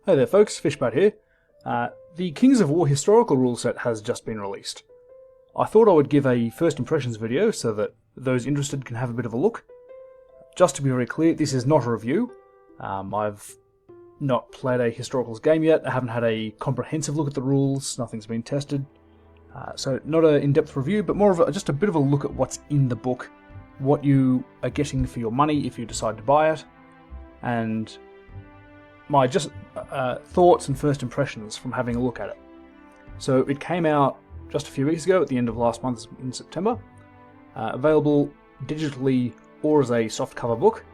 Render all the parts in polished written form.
Hey there folks, Fishbat here. The Kings of War historical rule set has just been released. I thought I would give a first impressions video so that those interested can have a bit of a look. Just to be very clear, this is not a review. I've not played a historicals game yet, I haven't had a comprehensive look at the rules, nothing's been tested. So not an in-depth review, but more of just a bit of a look at what's in the book, what you are getting for your money if you decide to buy it, and my thoughts and first impressions from having a look at it. So it came out just a few weeks ago, at the end of last month in September, available digitally or as a softcover book.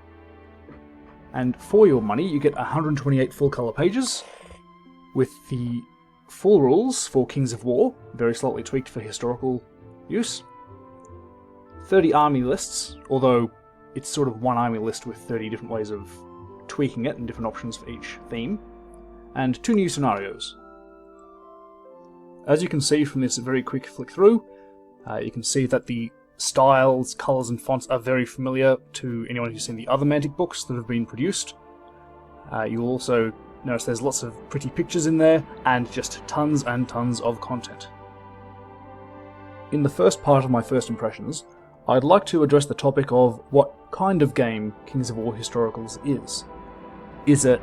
And for your money, you get 128 full-colour pages with the full rules for Kings of War, very slightly tweaked for historical use. 30 army lists, although it's sort of one army list with 30 different ways of tweaking it and different options for each theme. And 2 new scenarios. As you can see from this very quick flick through, you can see that the styles, colours and fonts are very familiar to anyone who's seen the other Mantic books that have been produced. You'll also notice there's lots of pretty pictures in there, and just tons and tons of content. In the first part of my first impressions, I'd like to address the topic of what kind of game Kings of War Historicals is. Is it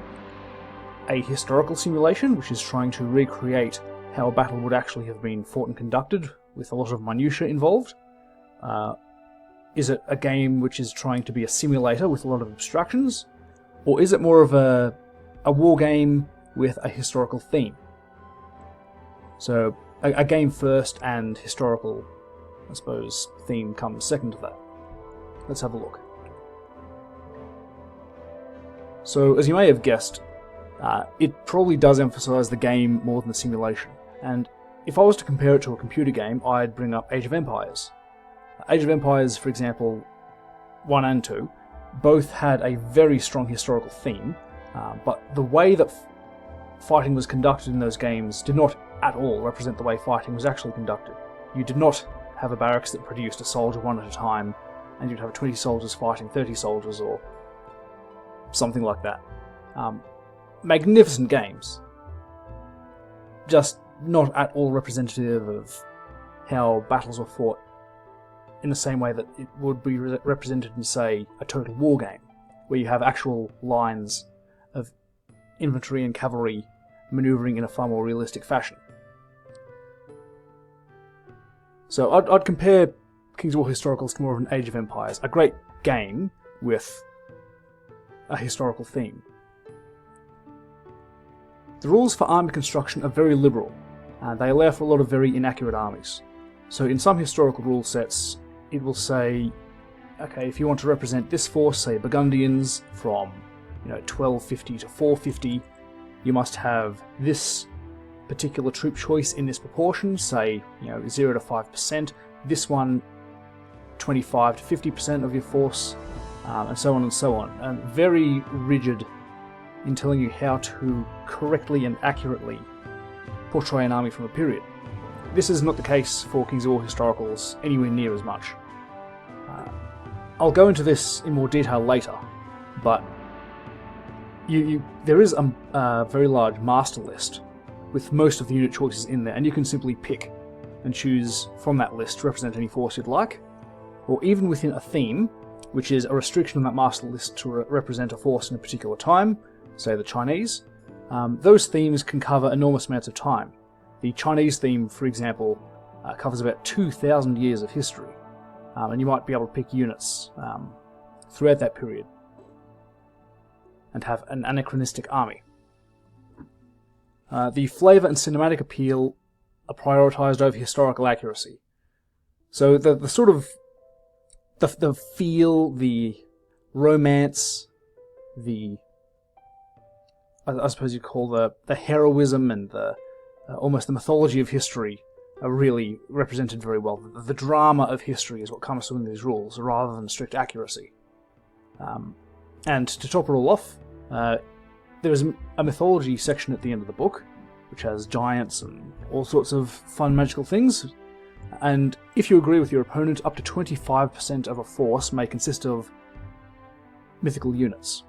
a historical simulation which is trying to recreate how a battle would actually have been fought and conducted, with a lot of minutiae involved? Is it a game which is trying to be a simulator with a lot of abstractions? Or is it more of a war game with a historical theme? So, a game first and historical, I suppose, theme comes second to that. Let's have a look. So, as you may have guessed, it probably does emphasise the game more than the simulation. And if I was to compare it to a computer game, I'd bring up Age of Empires. Age of Empires, for example, 1 and 2, both had a very strong historical theme, but the way that fighting was conducted in those games did not at all represent the way fighting was actually conducted. You did not have a barracks that produced a soldier one at a time, and you'd have 20 soldiers fighting 30 soldiers, or something like that. Magnificent games, just not at all representative of how battles were fought in the same way that it would be represented in, say, a Total War game, where you have actual lines of infantry and cavalry manoeuvring in a far more realistic fashion. So I'd compare Kings of War Historicals to more of an Age of Empires, a great game with a historical theme. The rules for army construction are very liberal, and they allow for a lot of very inaccurate armies. So in some historical rule sets, it will say, okay, if you want to represent this force, say Burgundians, from 1250 to 450, you must have this particular troop choice in this proportion, say 0 to 5%, this one 25 to 50% of your force, and so on and so on. And very rigid in telling you how to correctly and accurately portray an army from a period. This is not the case for Kings of War Historicals anywhere near as much. I'll go into this in more detail later, but there is a very large master list with most of the unit choices in there, and you can simply pick and choose from that list to represent any force you'd like, or even within a theme, which is a restriction on that master list to represent a force in a particular time, say the Chinese. Those themes can cover enormous amounts of time. The Chinese theme, for example, covers about 2,000 years of history, and you might be able to pick units throughout that period and have an anachronistic army. The flavour and cinematic appeal are prioritised over historical accuracy. So the sort of the feel, the romance, I suppose you'd call the heroism and the almost the mythology of history are really represented very well. The drama of history is what comes through in these rules, rather than strict accuracy. And to top it all off, there is a mythology section at the end of the book, which has giants and all sorts of fun magical things. And if you agree with your opponent, up to 25% of a force may consist of mythical units.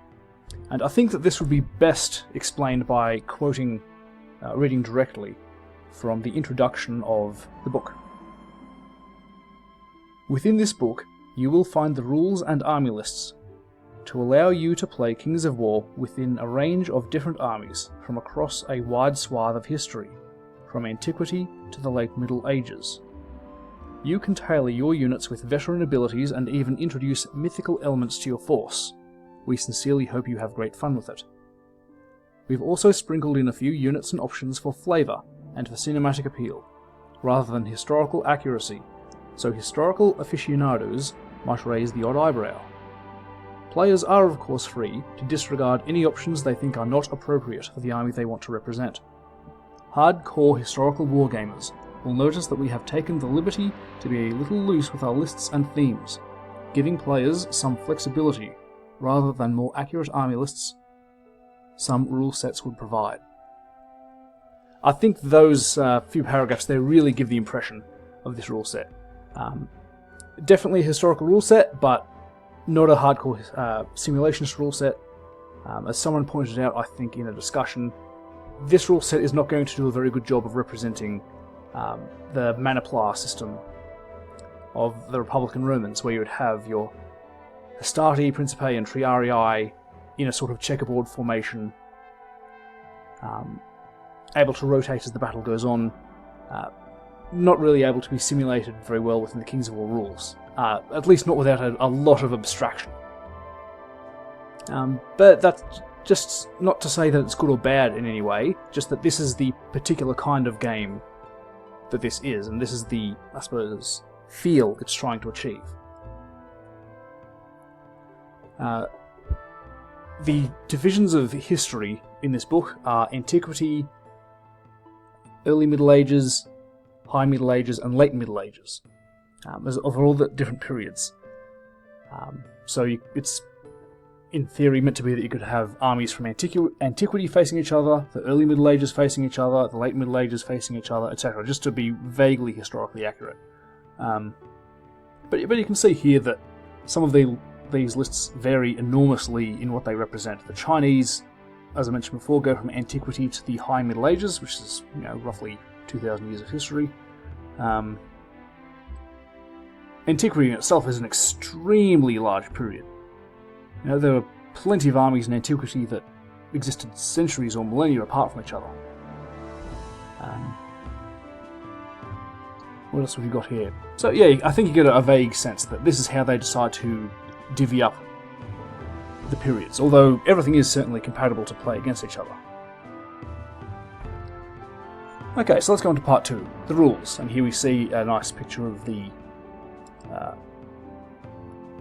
And I think that this would be best explained by reading directly from the introduction of the book. Within this book, you will find the rules and army lists to allow you to play Kings of War within a range of different armies from across a wide swath of history, from antiquity to the late Middle Ages. You can tailor your units with veteran abilities and even introduce mythical elements to your force. We sincerely hope you have great fun with it. We've also sprinkled in a few units and options for flavour and for cinematic appeal, rather than historical accuracy, so historical aficionados might raise the odd eyebrow. Players are of course free to disregard any options they think are not appropriate for the army they want to represent. Hardcore historical wargamers will notice that we have taken the liberty to be a little loose with our lists and themes, giving players some flexibility rather than more accurate army lists some rule sets would provide. I think those few paragraphs there really give the impression of this rule set. Definitely a historical rule set, but not a hardcore simulationist rule set. As someone pointed out, I think in a discussion, this rule set is not going to do a very good job of representing the Manowar system of the Republican Romans, where you would have your Hastati, Principe, and Triarii in a sort of checkerboard formation, able to rotate as the battle goes on, not really able to be simulated very well within the Kings of War rules, at least not without a lot of abstraction. But that's just not to say that it's good or bad in any way, just that this is the particular kind of game that this is, and this is the, I suppose, feel it's trying to achieve. The divisions of history in this book are Antiquity, Early Middle Ages, High Middle Ages, and Late Middle Ages, of all the different periods. It's, in theory, meant to be that you could have armies from Antiquity facing each other, the Early Middle Ages facing each other, the Late Middle Ages facing each other, etc., just to be vaguely historically accurate. But you can see here that some of these lists vary enormously in what they represent. The Chinese, as I mentioned before, go from Antiquity to the High Middle Ages, which is roughly 2,000 years of history. Antiquity in itself is an extremely large period. There were plenty of armies in Antiquity that existed centuries or millennia apart from each other. What else have we got here? So yeah, I think you get a vague sense that this is how they decide to divvy up the periods, although everything is certainly compatible to play against each other. Okay, so let's go on to part 2, the rules, and here we see a nice picture of the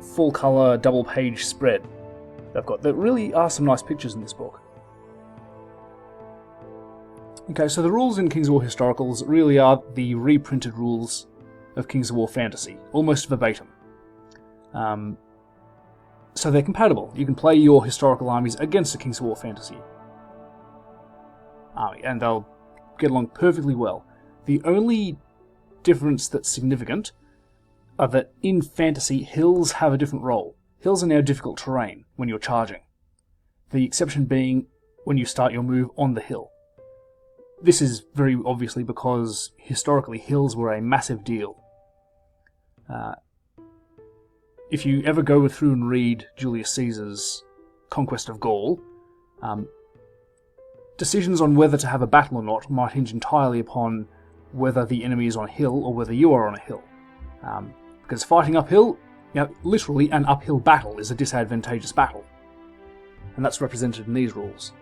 full colour double page spread they've got. There really are some nice pictures in this book. Okay, so the rules in Kings of War Historicals really are the reprinted rules of Kings of War Fantasy, almost verbatim. So they're compatible. You can play your historical armies against a Kings of War Fantasy army, and they'll get along perfectly well. The only difference that's significant are that in Fantasy, hills have a different role. Hills are now difficult terrain when you're charging. The exception being when you start your move on the hill. This is very obviously because historically hills were a massive deal. If you ever go through and read Julius Caesar's Conquest of Gaul, decisions on whether to have a battle or not might hinge entirely upon whether the enemy is on a hill or whether you are on a hill. Because fighting uphill, literally an uphill battle is a disadvantageous battle. And that's represented in these rules.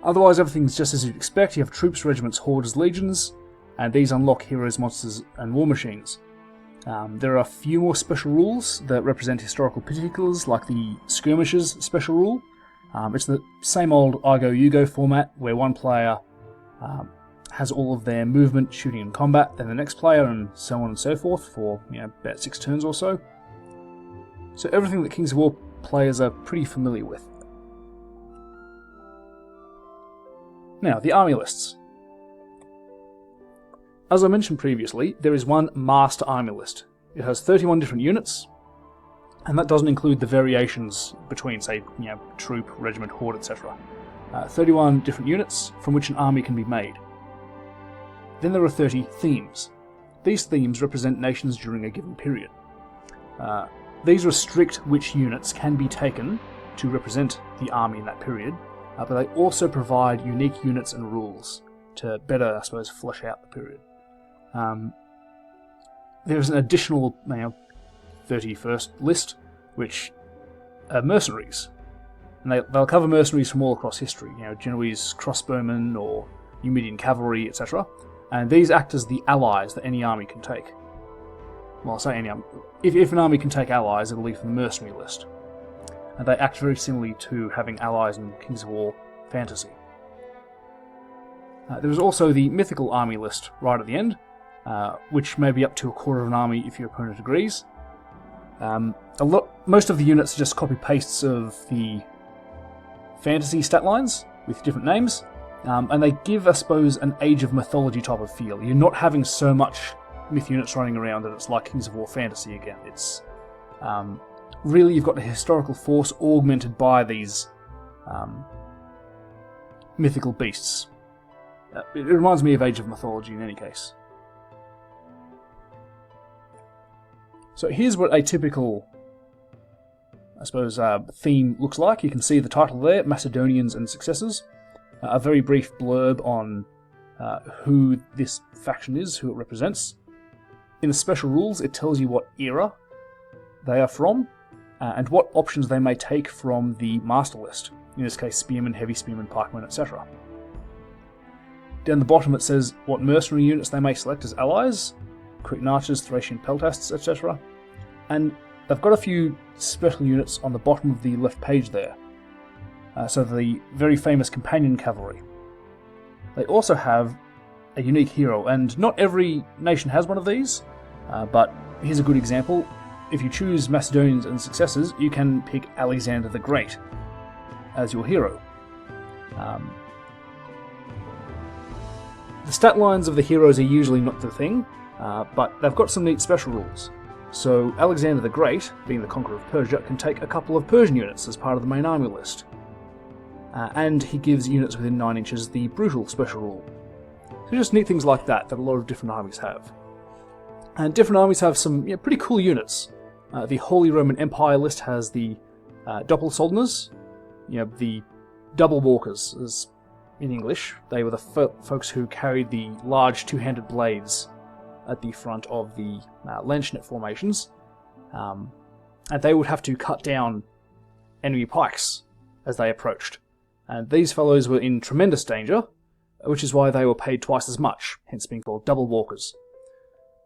Otherwise, everything's just as you'd expect. You have troops, regiments, hordes, legions, and these unlock heroes, monsters, and war machines. There are a few more special rules that represent historical particulars, like the Skirmishers special rule. It's the same old I go, you go format, where one player has all of their movement, shooting, and combat, then the next player, and so on and so forth, for about 6 turns or so. So everything that Kings of War players are pretty familiar with. Now, the army lists. As I mentioned previously, there is one master army list. It has 31 different units, And that doesn't include the variations between, say, troop, regiment, horde, etc. 31 different units from which an army can be made. Then there are 30 themes. These themes represent nations during a given period. These restrict which units can be taken to represent the army in that period, but they also provide unique units and rules to better, I suppose, flesh out the period. There's an additional 31st list, which are mercenaries. And they'll cover mercenaries from all across history, Genoese crossbowmen or Numidian cavalry, etc. And these act as the allies that any army can take. Well, I say any army. If an army can take allies, it'll leave the mercenary list. And they act very similarly to having allies in Kings of War fantasy. There is also the mythical army list right at the end, which may be up to a quarter of an army if your opponent agrees. Most of the units are just copy-pastes of the fantasy stat lines with different names, and they give, I suppose, an Age of Mythology type of feel. You're not having so much myth units running around that it's like Kings of War fantasy again. It's really, you've got a historical force augmented by these mythical beasts. It reminds me of Age of Mythology in any case. So here's what a typical, I suppose, theme looks like. You can see the title there, Macedonians and Successors. A very brief blurb on who this faction is, who it represents. In the special rules, it tells you what era they are from, and what options they may take from the master list. In this case, spearmen, heavy spearmen, pikemen, etc. Down the bottom it says what mercenary units they may select as allies, Cretan archers, Thracian peltasts, etc. And they've got a few special units on the bottom of the left page there. So the very famous companion cavalry. They also have a unique hero, and not every nation has one of these, but here's a good example. If you choose Macedonians and Successors, you can pick Alexander the Great as your hero. The stat lines of the heroes are usually not the thing, but they've got some neat special rules. So Alexander the Great, being the conqueror of Persia, can take a couple of Persian units as part of the main army list. And he gives units within 9 inches the brutal special rule. So just neat things like that a lot of different armies have. And different armies have some pretty cool units. The Holy Roman Empire list has the Doppelsoldners, the double walkers, as in English. They were the folks who carried the large two-handed blades at the front of the Landschnitt formations. And they would have to cut down enemy pikes as they approached. And these fellows were in tremendous danger, which is why they were paid twice as much, hence being called double walkers.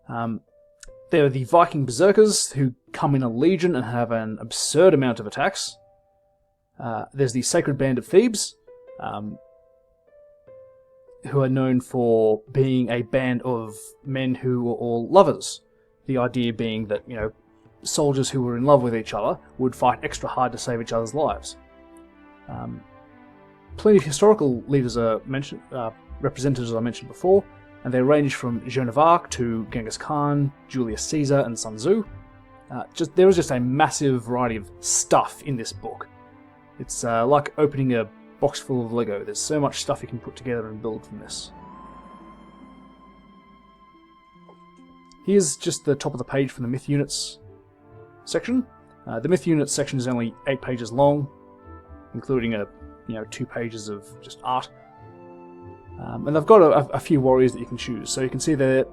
There are the Viking berserkers, who come in a legion and have an absurd amount of attacks. There's the Sacred Band of Thebes, who are known for being a band of men who were all lovers. The idea being that, soldiers who were in love with each other would fight extra hard to save each other's lives. Plenty of historical leaders are mentioned, represented as I mentioned before, and they range from Joan of Arc to Genghis Khan, Julius Caesar, and Sun Tzu. There is just a massive variety of stuff in this book. It's like opening a box full of Lego. There's so much stuff you can put together and build from this. Here's just the top of the page from the Myth Units section. The Myth Units section is only 8 pages long, including 2 pages of just art. And they've got a few warriors that you can choose. So you can see the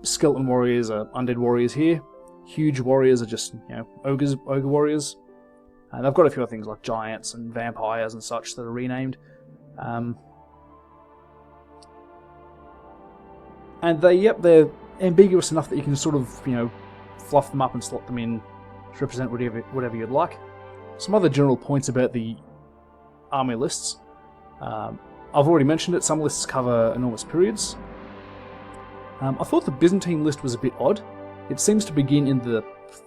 skeleton warriors are undead warriors here. Huge warriors are just ogre warriors. And they've got a few other things like giants and vampires and such that are renamed. And they're ambiguous enough that you can sort of fluff them up and slot them in to represent whatever you'd like. Some other general points about the army lists. I've already mentioned it, some lists cover enormous periods. I thought the Byzantine list was a bit odd. It seems to begin in the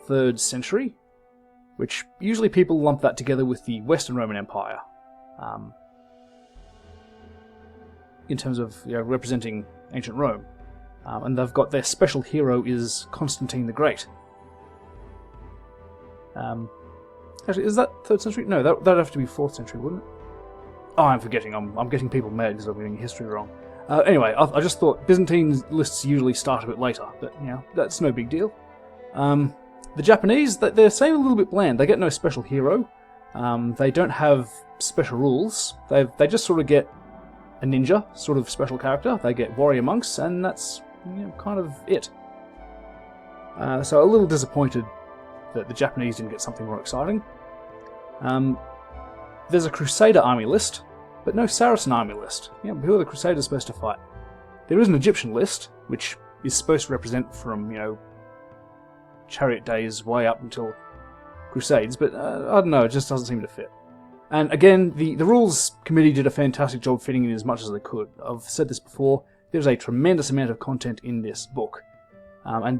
3rd century, which usually people lump that together with the Western Roman Empire, in terms of representing ancient Rome. And they've got their special hero is Constantine the Great. Actually, is that 3rd century? No, that'd have to be 4th century, wouldn't it? Oh, I'm forgetting. I'm getting people mad because I'm getting history wrong. Anyway, I just thought Byzantine lists usually start a bit later, but that's no big deal. The Japanese, they seem a little bit bland. They get no special hero. They don't have special rules. They just sort of get a ninja sort of special character. They get warrior monks, and that's kind of it. So a little disappointed that the Japanese didn't get something more exciting. There's a Crusader army list, but no Saracen army list. Who are the Crusaders supposed to fight? There is an Egyptian list, which is supposed to represent from, chariot days way up until Crusades, but I don't know, it just doesn't seem to fit. And again, the Rules Committee did a fantastic job fitting in as much as they could. I've said this before, there's a tremendous amount of content in this book. And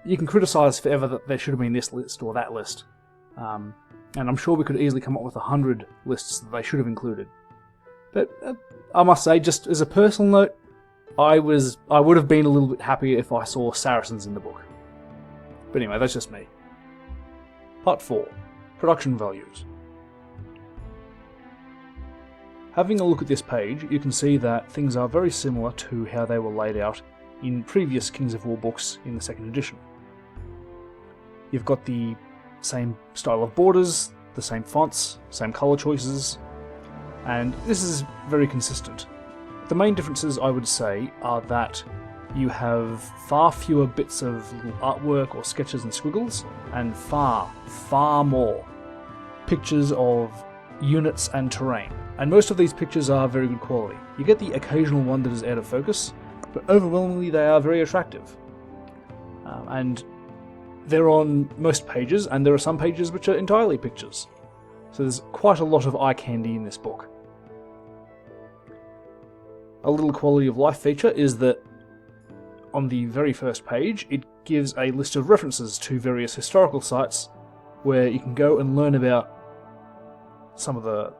you can criticise forever that there should have been this list or that list. And I'm sure we could easily come up with 100 lists that they should have included. But I must say, just as a personal note, I would have been a little bit happier if I saw Saracens in the book. But anyway, that's just me. Part 4. Production Values. Having a look at this page, you can see that things are very similar to how they were laid out in previous Kings of War books in the 2nd edition. You've got the same style of borders, the same fonts, same colour choices, and this is very consistent. The main differences, I would say, are that you have far fewer bits of little artwork or sketches and squiggles, and far, far more pictures of units and terrain. And most of these pictures are very good quality. You get the occasional one that is out of focus, but overwhelmingly they are very attractive. And they're on most pages, and there are some pages which are entirely pictures. So there's quite a lot of eye candy in this book. A little quality of life feature is that on the very first page, it gives a list of references to various historical sites where you can go and learn about some of the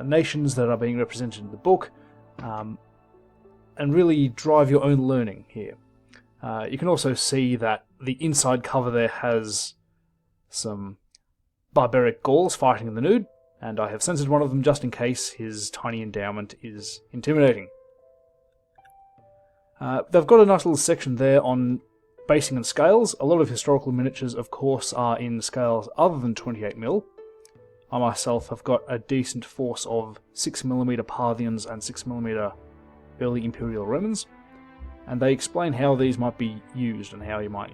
nations that are being represented in the book, and really drive your own learning here. You can also see that the inside cover there has some barbaric Gauls fighting in the nude, and I have censored one of them just in case his tiny endowment is intimidating. They've got a nice little section there on basing and scales. A lot of historical miniatures, of course, are in scales other than 28mm. I myself have got a decent force of 6mm Parthians and 6mm early Imperial Romans, and they explain how these might be used and how you might,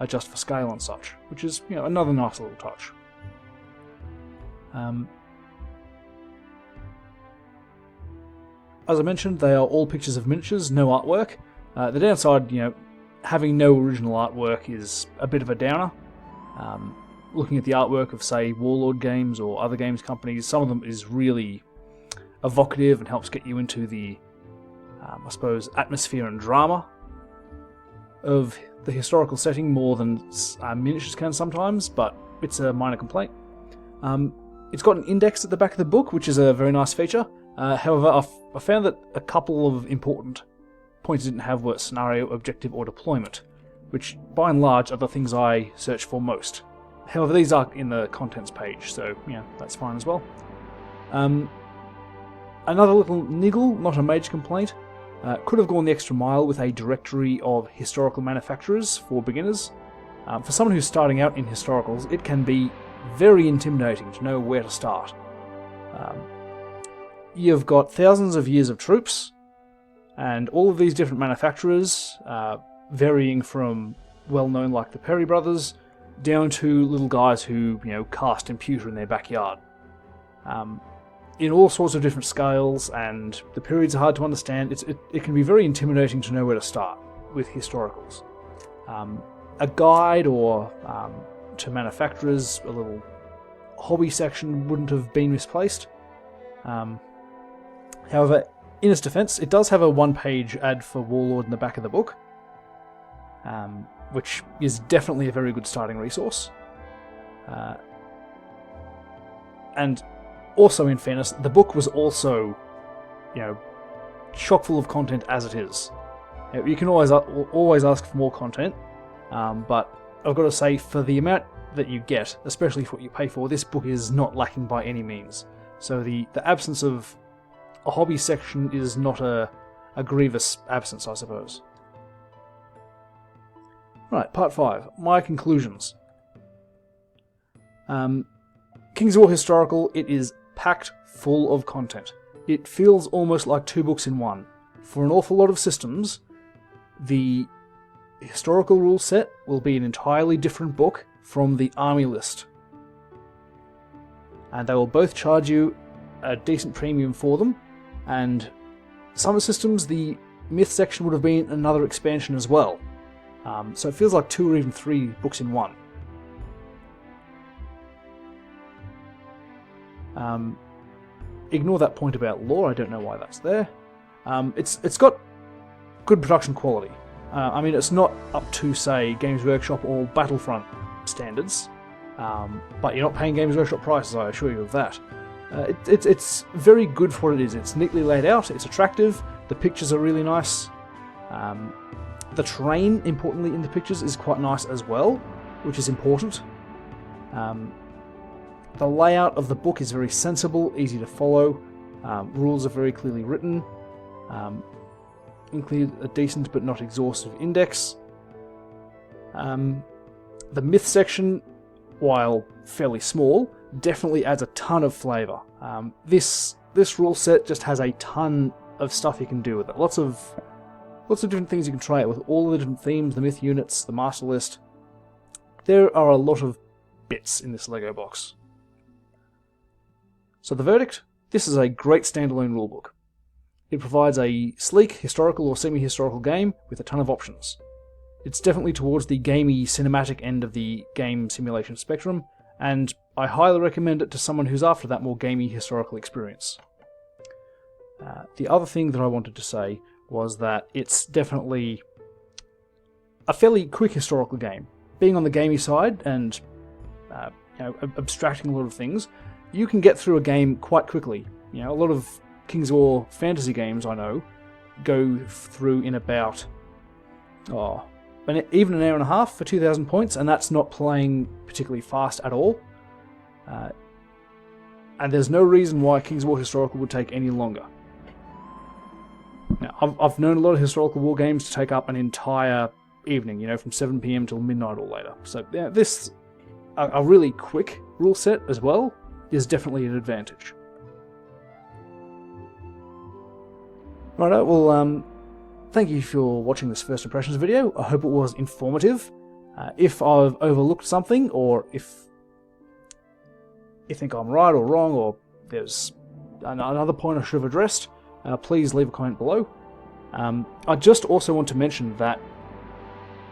adjust for scale and such, which is, another nice little touch. As I mentioned, they are all pictures of miniatures, no artwork. The downside, having no original artwork is a bit of a downer. Looking at the artwork of, say, Warlord Games or other games companies, some of them is really evocative and helps get you into the, atmosphere and drama of the historical setting more than miniatures can sometimes, but it's a minor complaint. It's got an index at the back of the book, which is a very nice feature. However, I found that a couple of important points it didn't have were scenario, objective, or deployment, which by and large are the things I search for most. However, these are in the contents page, so that's fine as well. Another little niggle, not a major complaint, could have gone the extra mile with a directory of historical manufacturers for beginners. For someone who's starting out in historicals, it can be very intimidating to know where to start. You've got thousands of years of troops, and all of these different manufacturers, varying from well-known like the Perry brothers, down to little guys who, cast and pewter in their backyard. In all sorts of different scales, and the periods are hard to understand. It can be very intimidating to know where to start with historicals. A guide or to manufacturers, a little hobby section wouldn't have been misplaced. However, in its defense, it does have a one-page ad for Warlord in the back of the book, which is definitely a very good starting resource. And also, in fairness, the book was also, chock full of content as it is. You can always ask for more content, but I've got to say, for the amount that you get, especially for what you pay for, this book is not lacking by any means. So the absence of a hobby section is not a grievous absence, I suppose. Right, part 5. My conclusions. Kings of War Historical, it is packed full of content. It feels almost like 2 books in one. For an awful lot of systems, the historical rule set will be an entirely different book from the army list. And they will both charge you a decent premium for them, and some systems the myth section would have been another expansion as well. So it feels like 2 or even 3 books in one. Ignore that point about lore, I don't know why that's there. It's got good production quality. I mean, it's not up to, say, Games Workshop or Battlefront standards, but you're not paying Games Workshop prices, I assure you of that. It's very good for what it is. It's neatly laid out, it's attractive, the pictures are really nice. The terrain, importantly, in the pictures is quite nice as well, which is important. The layout of the book is very sensible, easy to follow. Rules are very clearly written. Include a decent but not exhaustive index. The myth section, while fairly small, definitely adds a ton of flavour. This rule set just has a ton of stuff you can do with it. Lots of different things you can try out with all the different themes, the myth units, the master list. There are a lot of bits in this Lego box. So the verdict? This is a great standalone rulebook. It provides a sleek, historical or semi-historical game with a ton of options. It's definitely towards the gamey, cinematic end of the game simulation spectrum, and I highly recommend it to someone who's after that more gamey, historical experience. The other thing that I wanted to say was that it's definitely a fairly quick historical game. Being on the gamey side and abstracting a lot of things, you can get through a game quite quickly. A lot of Kings of War fantasy games I know go through in about even an hour and a half for 2,000 points, and that's not playing particularly fast at all. And there's no reason why Kings of War Historical would take any longer. Now, I've known a lot of historical war games to take up an entire evening, from 7 PM till midnight or later. So yeah, this, a really quick rule set as well, is definitely an advantage. Righto, well, thank you for watching this first impressions video. I hope it was informative. If I've overlooked something, or if you think I'm right or wrong, or there's another point I should have addressed, please leave a comment below. I just also want to mention that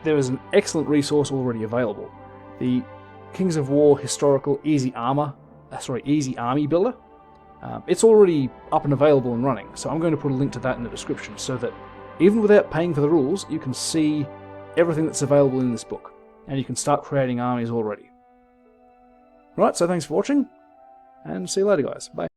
there is an excellent resource already available. The Kings of War Historical Easy Army Builder. It's already up and available and running, so I'm going to put a link to that in the description so that even without paying for the rules, you can see everything that's available in this book, and you can start creating armies already. Right, so thanks for watching, and see you later guys. Bye.